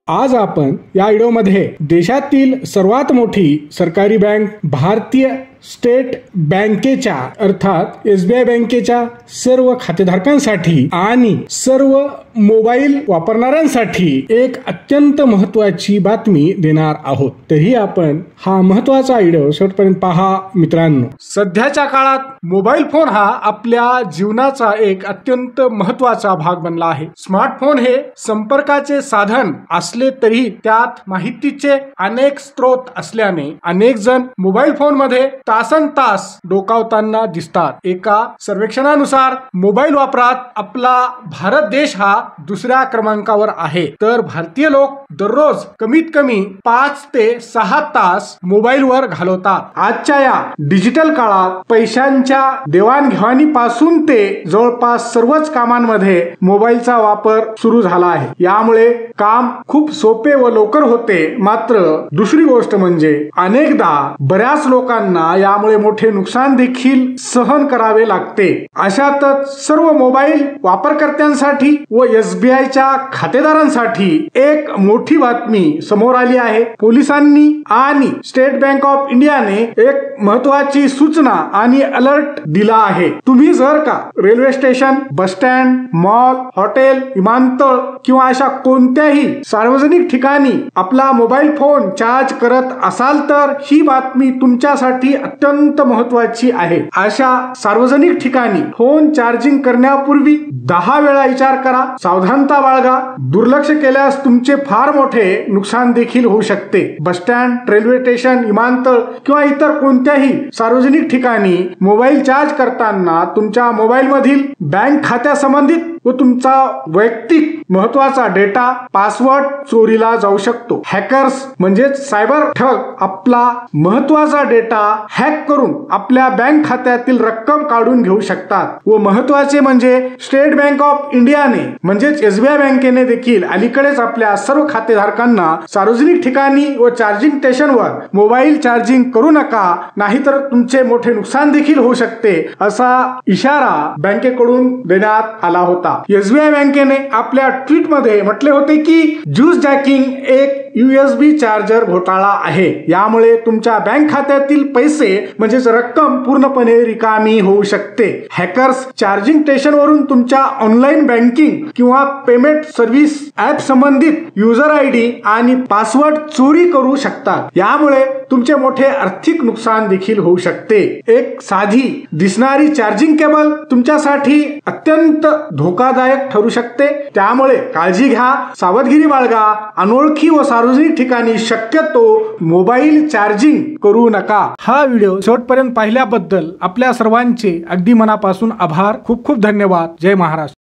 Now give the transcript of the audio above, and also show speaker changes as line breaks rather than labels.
आज आपण या व्हिडिओमध्ये देशातील सर्वात मोठी सरकारी बँक भारतीय स्टेट बँकेच्या अर्थात एसबीआय बँकेच्या सर्व खातेधारकांसाठी आणि सर्व मोबाईल वापरणाऱ्यांसाठी एक अत्यंत महत्त्वाची बातमी देणार आहोत। तरी आपण हा महत्त्वाचा व्हिडिओ शेवटपर्यंत पहा मित्रांनो। सध्याच्या काळात मोबाईल फोन हा आपल्या जीवनाचा एक अत्यंत महत्त्वाचा भाग बनला आहे। स्मार्टफोन हे संपर्काचे साधन असले तरी त्यात माहितीचे अनेक स्रोत असल्याने अनेक जण मोबाईल फोन मध्ये तासनतास डोकावताना दिसतात। एका सर्वेक्षणानुसार मोबाईल वापरात आपला भारत देश हा दुसऱ्या क्रमांकावर आहे, तर भारतीय लोक दररोज कमीत कमी 5 ते 6 तास मोबाईलवर घालवतात। आजच्या या डिजिटल काळात पैशांच्या देवाणघेवाणीपासून ते जवळपास सर्वच कामांमध्ये मोबाईलचा वापर सुरू झाला आहे। यामुळे काम खूप सोपे व लवकर होते। मात्र दुसरी गोष्ट म्हणजे अनेकदा बऱ्याच लोकांना यामुळे मोठे नुकसान देखील सहन करावे लागते। अशातच सर्व मोबाईल वापरकर्त्यांसाठी व एसबीआयच्या खातेदारांसाठी एक मोठी बातमी समोर आली आहे। पोलिसांनी आणि स्टेट बँक ऑफ इंडियाने एक महत्त्वाची सूचना आणि अलर्ट दिला आहे। तुम्ही जर का railway station, bus stand, mall, hotel, विमानतळ किंवा अशा कोणत्याही सार्वजनिक ठिकाणी आपला मोबाईल फोन चार्ज करत असाल तर ही बातमी तुमच्यासाठी अत्यंत महत्त्वाची आहे। अशा सार्वजनिक ठिकाणी फोन चार्जिंग करण्यापूर्वी 10 वेळा विचार करा, सावधानता बाळगा। दुर्लक्ष केल्यास तुमचे फार मोठे नुकसान देखील होऊ शकते। बस स्टँड, रेल्वे स्टेशन, विमानतळ किंवा इतर कोणत्याही सार्वजनिक ठिकाणी मोबाईल चार्ज करताना तुमच्या मोबाईल मधील बँक खात्यासंबंधित व तुमचा वैयक्तिक महत्त्वाचा डेटा, पासवर्ड चोरीला जाऊ शकतो। हॅकर्स म्हणजे सायबर ठग आपला महत्त्वाचा डेटा हॅक करून आपल्या बँक खात्यातील रक्कम काढून घेऊ शकतात। व महत्त्वाचे म्हणजे स्टेट बँक ऑफ इंडियाने म्हणजेच एसबीआय बँकेने देखील अलीकडेच आपल्या सर्व खातेधारकांना सार्वजनिक ठिकाणी व चार्जिंग स्टेशनवर मोबाईल चार्जिंग करू नका, नाहीतर तुमचे मोठे नुकसान देखील होऊ शकते, असा इशारा बँकेकडून देण्यात आला होता। एसबीआय बँकेने आपल्या ट्विट मध्ये म्हटले होते की ज्यूस जॅकिंग एक यूएसबी चार्जर घोटाळा आहे। यामुळे तुमच्या बँक खात्यातील पैसे म्हणजेच रक्कम पूर्णपणे रिकामी होऊ शकते। हॅकर्स चार्जिंग स्टेशनवरून तुमच्या ऑनलाईन बँकिंग किंवा पेमेंट सर्व्हिस ऍप संबंधित युजर आयडी आणि पासवर्ड चोरी करू शकतात। यामुळे तुमचे मोठे आर्थिक नुकसान देखील होऊ शकते। एक साधी दिसणारी चार्जिंग केबल तुमच्यासाठी अत्यंत धोकादायक ठरू शकते। त्यामुळे काळजी घ्या, सावधगिरी बाळगा। अनोळखी व सार्वजनिक ठिकाणी शक्यतो मोबाईल चार्जिंग करू नका। हा व्हिडिओ शेवटपर्यंत पाहिल्याबद्दल आपल्या सर्वांचे अगदी मनापासून आभार। खूप खूप धन्यवाद। जय महाराष्ट्र।